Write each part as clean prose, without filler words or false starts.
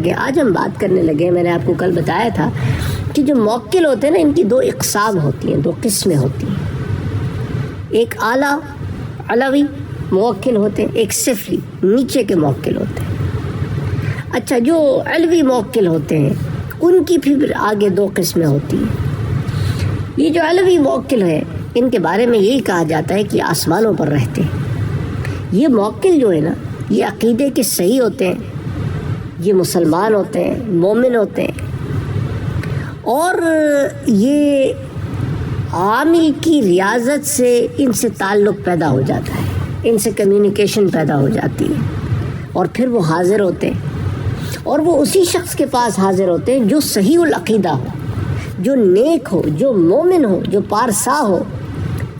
لگے. آج ہم بات کرنے لگے, میں نے آپ کو کل بتایا تھا کہ جو موکل ہوتے ہیں نا, ان کی دو اقسام ہوتی ہیں, دو قسمیں ہوتی ہیں. ایک اعلیٰ علوی موکل ہوتے ہیں, ایک سفلی نیچے کے موکل ہوتے ہیں. اچھا, جو علوی موکل ہوتے ہیں ان کی پھر آگے دو قسمیں ہوتی ہیں. یہ جو علوی موکل ہے ان کے بارے میں یہی کہا جاتا ہے کہ آسمانوں پر رہتے ہیں. یہ موکل جو ہے نا, یہ عقیدے کے صحیح ہوتے ہیں, یہ مسلمان ہوتے ہیں, مومن ہوتے ہیں, اور یہ عامل کی ریاضت سے ان سے تعلق پیدا ہو جاتا ہے, ان سے کمیونیکیشن پیدا ہو جاتی ہے, اور پھر وہ حاضر ہوتے ہیں, اور وہ اسی شخص کے پاس حاضر ہوتے ہیں جو صحیح العقیدہ ہو, جو نیک ہو, جو مومن ہو, جو پارسا ہو.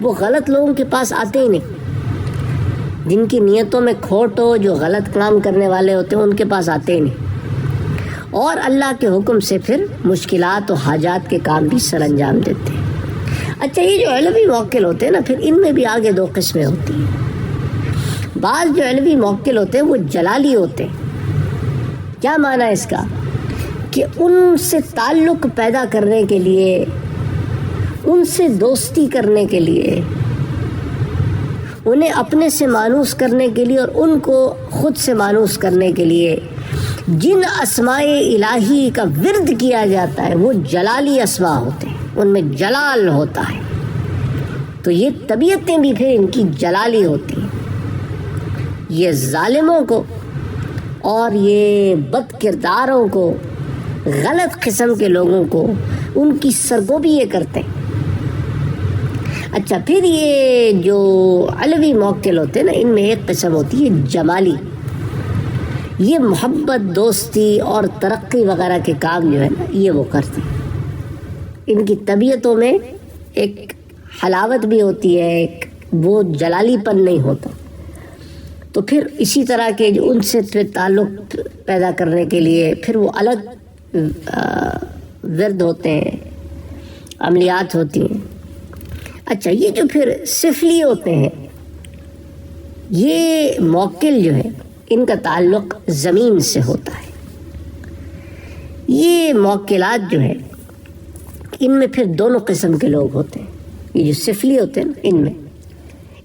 وہ غلط لوگوں کے پاس آتے ہی نہیں. جن کی نیتوں میں کھوٹ ہو, جو غلط کام کرنے والے ہوتے ہیں, ان کے پاس آتے ہی نہیں. اور اللہ کے حکم سے پھر مشکلات و حاجات کے کام بھی سر انجام دیتے ہیں. اچھا, یہ جو علوی موکل ہوتے ہیں نا, پھر ان میں بھی آگے دو قسمیں ہوتی ہیں. بعض جو علوی موکل ہوتے ہیں وہ جلالی ہوتے ہیں. کیا معنی ہے اس کا؟ کہ ان سے تعلق پیدا کرنے کے لیے, ان سے دوستی کرنے کے لیے, انہیں اپنے سے مانوس کرنے کے لیے اور ان کو خود سے مانوس کرنے کے لیے جن اسماء الہی کا ورد کیا جاتا ہے وہ جلالی اسماء ہوتے ہیں, ان میں جلال ہوتا ہے. تو یہ طبیعتیں بھی پھر ان کی جلالی ہوتی ہیں. یہ ظالموں کو اور یہ بد کرداروں کو, غلط قسم کے لوگوں کو ان کی سرگوبی یہ کرتے ہیں. اچھا, پھر یہ جو علوی موکل ہوتے ہیں نا, ان میں ایک قسم ہوتی ہے جمالی. یہ محبت, دوستی اور ترقی وغیرہ کے کام جو ہے نا, یہ وہ کرتے ہیں. ان کی طبیعتوں میں ایک حلاوت بھی ہوتی ہے, ایک وہ جلالی پن نہیں ہوتا. تو پھر اسی طرح کے جو ان سے پھر تعلق پیدا کرنے کے لیے پھر وہ الگ ورد ہوتے ہیں, عملیات ہوتی ہیں. اچھا, یہ جو پھر سفلی ہوتے ہیں, یہ موکل جو ہے ان کا تعلق زمین سے ہوتا ہے. یہ موکلات جو ہے ان میں پھر دونوں قسم کے لوگ ہوتے ہیں. یہ جو سفلی ہوتے ہیں نا,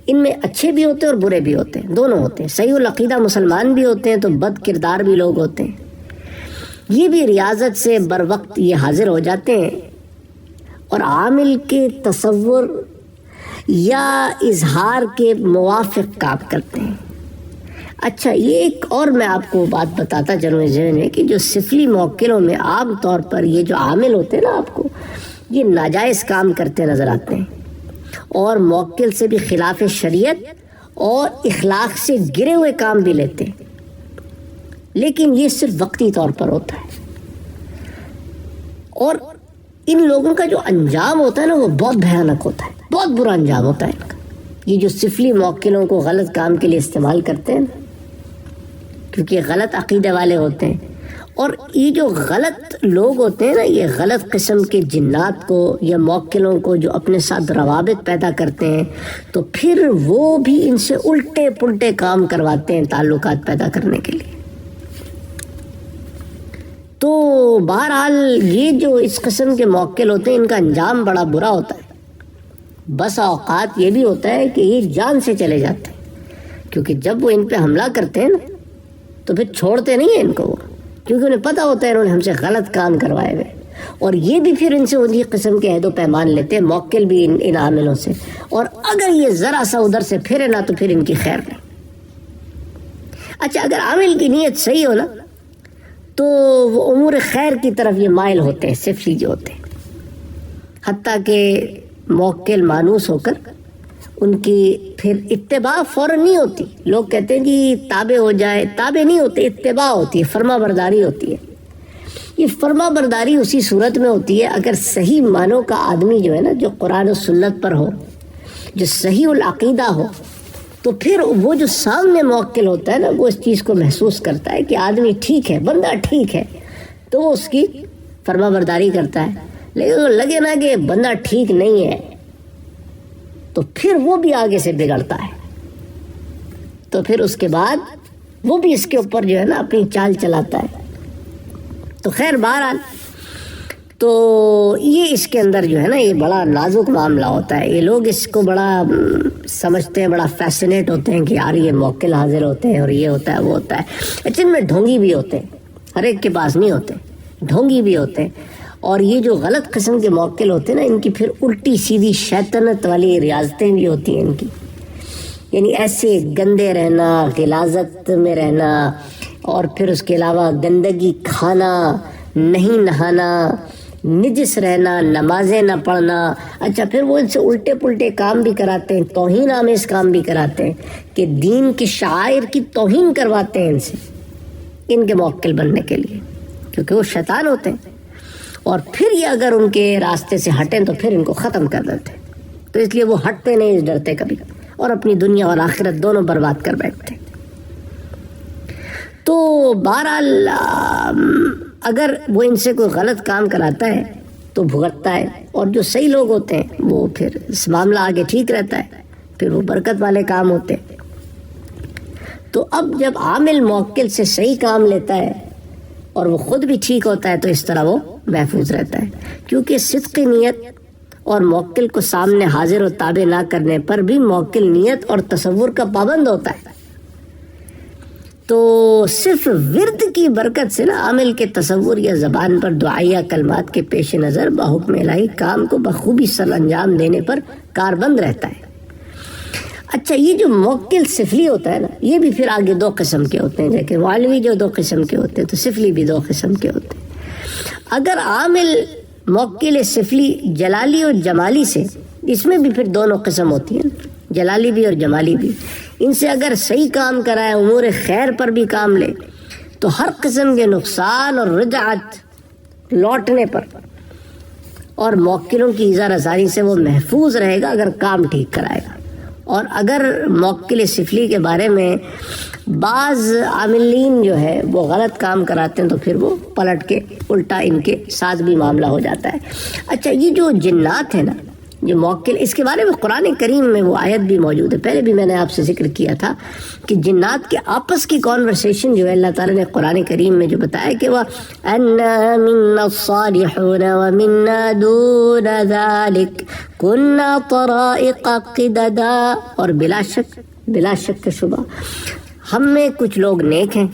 ان میں اچھے بھی ہوتے ہیں اور برے بھی ہوتے ہیں, دونوں ہوتے ہیں. صحیح العقیدہ مسلمان بھی ہوتے ہیں تو بد کردار بھی لوگ ہوتے ہیں. یہ بھی ریاضت سے بر وقت یہ حاضر ہو جاتے ہیں اور عامل کے تصور یا اظہار کے موافق کام کرتے ہیں. اچھا, یہ ایک اور میں آپ کو بات بتاتا چلوں ذہن میں کہ جو سفلی موکلوں میں عام طور پر یہ جو عامل ہوتے ہیں نا, آپ کو یہ ناجائز کام کرتے نظر آتے ہیں اور موکل سے بھی خلاف شریعت اور اخلاق سے گرے ہوئے کام بھی لیتے ہیں. لیکن یہ صرف وقتی طور پر ہوتا ہے, اور ان لوگوں کا جو انجام ہوتا ہے نا وہ بہت بھیانک ہوتا ہے, بہت برا انجام ہوتا ہے ان کا. یہ جو سفلی موکلوں کو غلط کام کے لیے استعمال کرتے ہیں نا, کیونکہ غلط عقیدے والے ہوتے ہیں, اور یہ جو غلط لوگ ہوتے ہیں نا, یہ غلط قسم کے جنات کو یا موکلوں کو جو اپنے ساتھ روابط پیدا کرتے ہیں, تو پھر وہ بھی ان سے الٹے پلٹے کام کرواتے ہیں تعلقات پیدا کرنے کے لیے. تو بہرحال یہ جو اس قسم کے موکل ہوتے ہیں ان کا انجام بڑا برا ہوتا ہے. بس اوقات یہ بھی ہوتا ہے کہ یہ جان سے چلے جاتے ہیں, کیونکہ جب وہ ان پہ حملہ کرتے ہیں نا تو پھر چھوڑتے نہیں ہیں ان کو, کیونکہ انہیں پتہ ہوتا ہے انہوں نے ہم سے غلط کام کروائے ہوئے, اور یہ بھی پھر ان سے انہی قسم کے عہد و پیمان لیتے ہیں, موکل بھی ان عاملوں سے. اور اگر یہ ذرا سا ادھر سے پھرے نا تو پھر ان کی خیر نہیں. اچھا, اگر عامل کی نیت صحیح ہو نا تو وہ امور خیر کی طرف یہ مائل ہوتے ہیں, سفلی جو ہوتے ہیں. حتیٰ کہ موکل مانوس ہو کر ان کی پھر اتباع فوراً نہیں ہوتی. لوگ کہتے ہیں کہ تابع ہو جائے, تابع نہیں ہوتے, اتباع ہوتی ہے, فرما برداری ہوتی ہے. یہ فرما برداری اسی صورت میں ہوتی ہے اگر صحیح معنوں کا آدمی جو ہے نا, جو قرآن و سنت پر ہو, جو صحیح العقیدہ ہو, تو پھر وہ جو سامنے موکل ہوتا ہے نا وہ اس چیز کو محسوس کرتا ہے کہ آدمی ٹھیک ہے, بندہ ٹھیک ہے, تو وہ اس کی فرما برداری کرتا ہے. لیکن لگے نا کہ بندہ ٹھیک نہیں ہے تو پھر وہ بھی آگے سے بگڑتا ہے, تو پھر اس کے بعد وہ بھی اس کے اوپر جو ہے نا اپنی چال چلاتا ہے. تو خیر بہرحال تو یہ اس کے اندر جو ہے نا یہ بڑا نازک معاملہ ہوتا ہے. یہ لوگ اس کو بڑا سمجھتے ہیں, بڑا فیسنیٹ ہوتے ہیں کہ یار یہ موکل حاضر ہوتے ہیں اور یہ ہوتا ہے وہ ہوتا ہے. اچھا ان میں ڈھونگی بھی ہوتے ہیں, ہر ایک کے پاس نہیں ہوتے, ڈھونگی بھی ہوتے ہیں. اور یہ جو غلط قسم کے موکل ہوتے ہیں نا, ان کی پھر الٹی سیدھی شیطنت والی ریاضتیں بھی ہوتی ہیں ان کی. یعنی ایسے گندے رہنا, غلاظت میں رہنا, اور پھر اس کے علاوہ گندگی کھانا, نہیں نہانا, نجس رہنا, نمازیں نہ پڑھنا. اچھا پھر وہ ان سے الٹے پلٹے کام بھی کراتے ہیں, توہین آمیز کام بھی کراتے ہیں کہ دین کی شعائر کی توہین کرواتے ہیں ان سے, ان کے موکل بننے کے لیے, کیونکہ وہ شیطان ہوتے ہیں. اور پھر یہ اگر ان کے راستے سے ہٹیں تو پھر ان کو ختم کر دیتے. تو اس لیے وہ ہٹتے نہیں, ڈرتے کبھی, اور اپنی دنیا اور آخرت دونوں برباد کر بیٹھتے. تو بہرحال اگر وہ ان سے کوئی غلط کام کراتا ہے تو بھگتتا ہے, اور جو صحیح لوگ ہوتے ہیں وہ پھر اس معاملہ آگے ٹھیک رہتا ہے, پھر وہ برکت والے کام ہوتے ہیں. تو اب جب عامل موکل سے صحیح کام لیتا ہے اور وہ خود بھی ٹھیک ہوتا ہے تو اس طرح وہ محفوظ رہتا ہے, کیونکہ صدق نیت اور موکل کو سامنے حاضر و تابع نہ کرنے پر بھی موکل نیت اور تصور کا پابند ہوتا ہے. تو صرف ورد کی برکت سے نا عامل کے تصور یا زبان پر دعائیہ کلمات کے پیش نظر بحکم الہی کام کو بخوبی سر انجام دینے پر کاربند رہتا ہے. اچھا یہ جو موکل سفلی ہوتا ہے نا, یہ بھی پھر آگے دو قسم کے ہوتے ہیں. جیسے معلوی جو دو قسم کے ہوتے ہیں تو سفلی بھی دو قسم کے ہوتے ہیں. اگر عامل موکل سفلی جلالی اور جمالی سے, اس میں بھی پھر دونوں قسم ہوتی ہیں, جلالی بھی اور جمالی بھی. ان سے اگر صحیح کام کرائے, امور خیر پر بھی کام لے, تو ہر قسم کے نقصان اور رجعت لوٹنے پر اور موکلوں کی اظہار ازاری سے وہ محفوظ رہے گا اگر کام ٹھیک کرائے گا. اور اگر موکل سفلی کے بارے میں بعض عاملین جو ہے وہ غلط کام کراتے ہیں تو پھر وہ پلٹ کے الٹا ان کے ساتھ بھی معاملہ ہو جاتا ہے. اچھا یہ جو جنات ہے نا, جو موکل, اس کے بارے میں قرآن کریم میں وہ آیت بھی موجود ہے. پہلے بھی میں نے آپ سے ذکر کیا تھا کہ جنات کے آپس کی کانورسیشن جو ہے اللہ تعالیٰ نے قرآن کریم میں جو بتایا کہ وہ اَنَّا مِنَّا الصَّالِحُونَ وَمِنَّا دُونَ ذَلِكَ كُنَّا طَرَائِقَ قِدَدًا, اور بلا شک شبہ ہم میں کچھ لوگ نیک ہیں,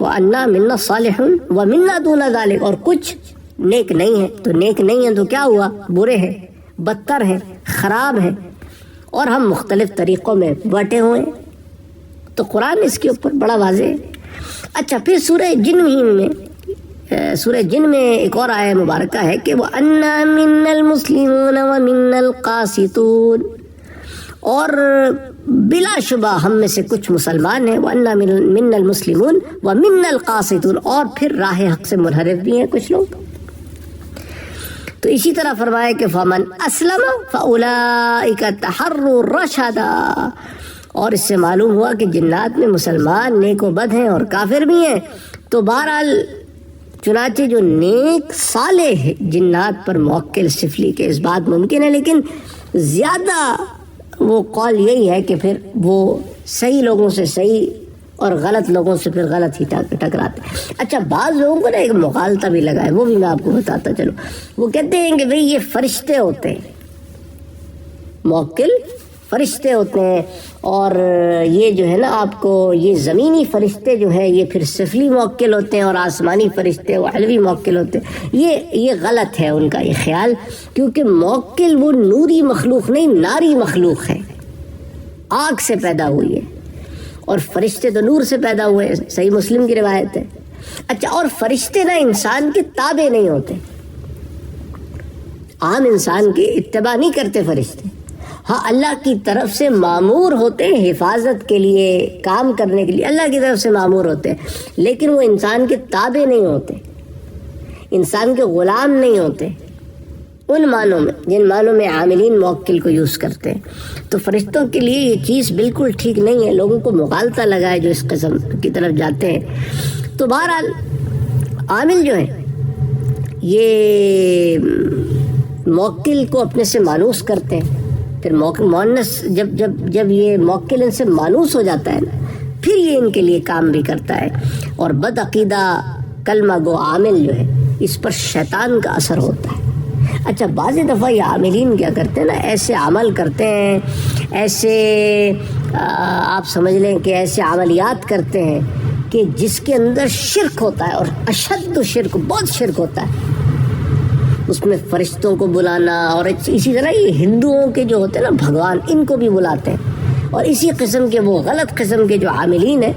وَأَنَّا مِنَّا الصَّالِحُونَ وَمِنَّا دُونَ ذَلِكَ, اور کچھ نیک نہیں ہیں. تو نیک نہیں ہیں تو کیا ہوا, برے ہیں, بدتر ہیں, خراب ہیں, اور ہم مختلف طریقوں میں بٹے ہوئے ہیں. تو قرآن اس کے اوپر بڑا واضح ہے. اچھا پھر سورہ جن میں ایک اور آیہ مبارکہ ہے کہ وَأَنَّا مِنَّا الْمُسْلِمُونَ وَمِنَّا الْقَاسِطُونَ, اور بلا شبہ ہم میں سے کچھ مسلمان ہیں, وَأَنَّا مِنَّا الْمُسْلِمُونَ وَمِنَّا الْقَاسِطُونَ, اور پھر راہ حق سے منحرف بھی ہیں کچھ لوگ. تو اسی طرح فرمایا کہ فمن اسلم فاولئک تحروا الرشدا, اور اس سے معلوم ہوا کہ جنات میں مسلمان نیک و بد ہیں اور کافر بھی ہیں. تو بہرحال چنانچہ جو نیک صالح جنات پر موکل سفلی کے اس بات ممکن ہے, لیکن زیادہ وہ قول یہی ہے کہ پھر وہ صحیح لوگوں سے صحیح اور غلط لوگوں سے پھر غلط ہی ٹکراتے. اچھا بعض لوگوں کو نا ایک مغالطہ بھی لگا ہے, وہ بھی میں آپ کو بتاتا چلو. وہ کہتے ہیں کہ بھئی یہ فرشتے ہوتے ہیں, موکل فرشتے ہوتے ہیں, اور یہ جو ہے نا آپ کو یہ زمینی فرشتے جو ہے یہ پھر سفلی موکل ہوتے ہیں, اور آسمانی فرشتے وہ علوی موکل ہوتے ہیں. یہ غلط ہے ان کا یہ خیال, کیونکہ موکل وہ نوری مخلوق نہیں, ناری مخلوق ہے, آگ سے پیدا ہوئی ہے, اور فرشتے تو نور سے پیدا ہوئے, صحیح مسلم کی روایت ہے. اچھا اور فرشتے نا انسان کے تابع نہیں ہوتے, عام انسان کی اتباع نہیں کرتے فرشتے. ہاں اللہ کی طرف سے مامور ہوتے ہیں حفاظت کے لیے, کام کرنے کے لیے اللہ کی طرف سے مامور ہوتے ہیں, لیکن وہ انسان کے تابع نہیں ہوتے, انسان کے غلام نہیں ہوتے ان معنوں میں جن معنوں میں عاملین موکل کو یوز کرتے ہیں. تو فرشتوں کے لیے یہ چیز بالکل ٹھیک نہیں ہے, لوگوں کو مغالطہ لگا ہے جو اس قسم کی طرف جاتے ہیں. تو بہرحال عامل جو ہیں یہ موکل کو اپنے سے مانوس کرتے ہیں, پھر مونس جب یہ موکل ان سے مانوس ہو جاتا ہے نا, پھر یہ ان کے لیے کام بھی کرتا ہے. اور بد عقیدہ کلمہ گو عامل جو ہے اس پر شیطان کا اثر ہوتا ہے. اچھا بعض دفعہ یہ عاملین کیا کرتے ہیں نا، ایسے عمل کرتے ہیں، ایسے آپ سمجھ لیں کہ ایسے عملیات کرتے ہیں کہ جس کے اندر شرک ہوتا ہے، اور اشد شرک، بہت شرک ہوتا ہے. اس میں فرشتوں کو بلانا، اور اسی طرح یہ ہندوؤں کے جو ہوتے ہیں نا بھگوان، ان کو بھی بلاتے ہیں. اور اسی قسم کے وہ غلط قسم کے جو عاملین ہیں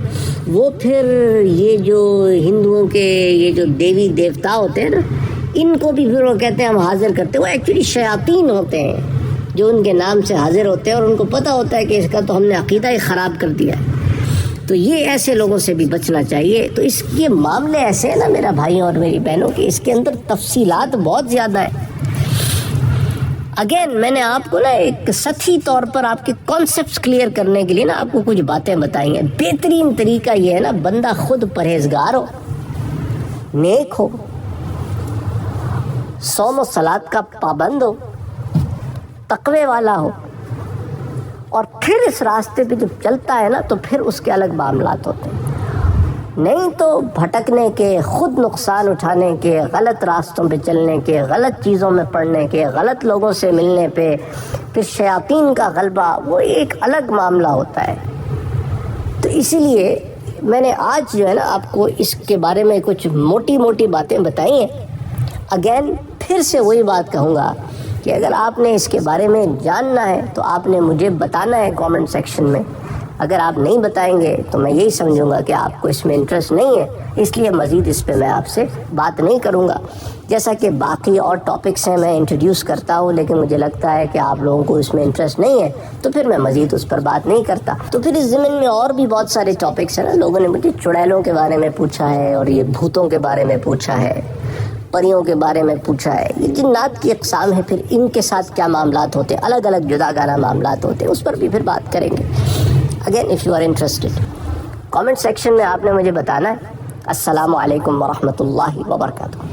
وہ پھر یہ جو ہندوؤں کے یہ جو دیوی دیوتا ہوتے ہیں نا، ان کو بھی پھر وہ کہتے ہیں ہم حاضر کرتے ہیں. وہ ایکچولی شیاطین ہوتے ہیں جو ان کے نام سے حاضر ہوتے ہیں، اور ان کو پتہ ہوتا ہے کہ اس کا تو ہم نے عقیدہ ہی خراب کر دیا ہے. تو یہ ایسے لوگوں سے بھی بچنا چاہیے. تو اس کے معاملے ایسے ہیں نا میرا بھائیوں اور میری بہنوں، کہ اس کے اندر تفصیلات بہت زیادہ ہیں. اگین میں نے آپ کو نا ایک سطحی طور پر آپ کے کانسیپٹس کلیئر کرنے کے لیے نا آپ کو کچھ باتیں بتائی ہیں. بہترین طریقہ یہ ہے نا، بندہ خود پرہیزگار ہو، نیک ہو، صوم و صلات کا پابند ہو، تقوی والا ہو، اور پھر اس راستے پہ جب چلتا ہے نا تو پھر اس کے الگ معاملات ہوتے ہیں. نہیں تو بھٹکنے کے، خود نقصان اٹھانے کے، غلط راستوں پہ چلنے کے، غلط چیزوں میں پڑنے کے، غلط لوگوں سے ملنے پہ پھر شیاطین کا غلبہ، وہ ایک الگ معاملہ ہوتا ہے. تو اسی لیے میں نے آج جو ہے نا آپ کو اس کے بارے میں کچھ موٹی موٹی باتیں بتائی ہیں. اگین پھر سے وہی بات کہوں گا کہ اگر آپ نے اس کے بارے میں جاننا ہے تو آپ نے مجھے بتانا ہے کامنٹ سیکشن میں. اگر آپ نہیں بتائیں گے تو میں یہی سمجھوں گا کہ آپ کو اس میں انٹرسٹ نہیں ہے، اس لیے مزید اس پہ میں آپ سے بات نہیں کروں گا. جیسا کہ باقی اور ٹاپکس ہیں میں انٹروڈیوس کرتا ہوں، لیکن مجھے لگتا ہے کہ آپ لوگوں کو اس میں انٹرسٹ نہیں ہے تو پھر میں مزید اس پر بات نہیں کرتا. تو پھر اس ضمن میں اور بھی بہت سارے ٹاپکس ہیں نا. لوگوں نے مجھے چڑیلوں کے بارے میں پوچھا ہے، اور یہ بھوتوں کے بارے میں پوچھا ہے، پریوں کے بارے میں پوچھا ہے. یہ جنات کی اقسام ہے، پھر ان کے ساتھ کیا معاملات ہوتے ہیں، الگ الگ جدا گانا معاملات ہوتے ہیں، اس پر بھی پھر بات کریں گے. Again if you are interested, comment section میں آپ نے مجھے بتانا ہے. السلام علیکم ورحمۃ اللہ وبرکاتہ.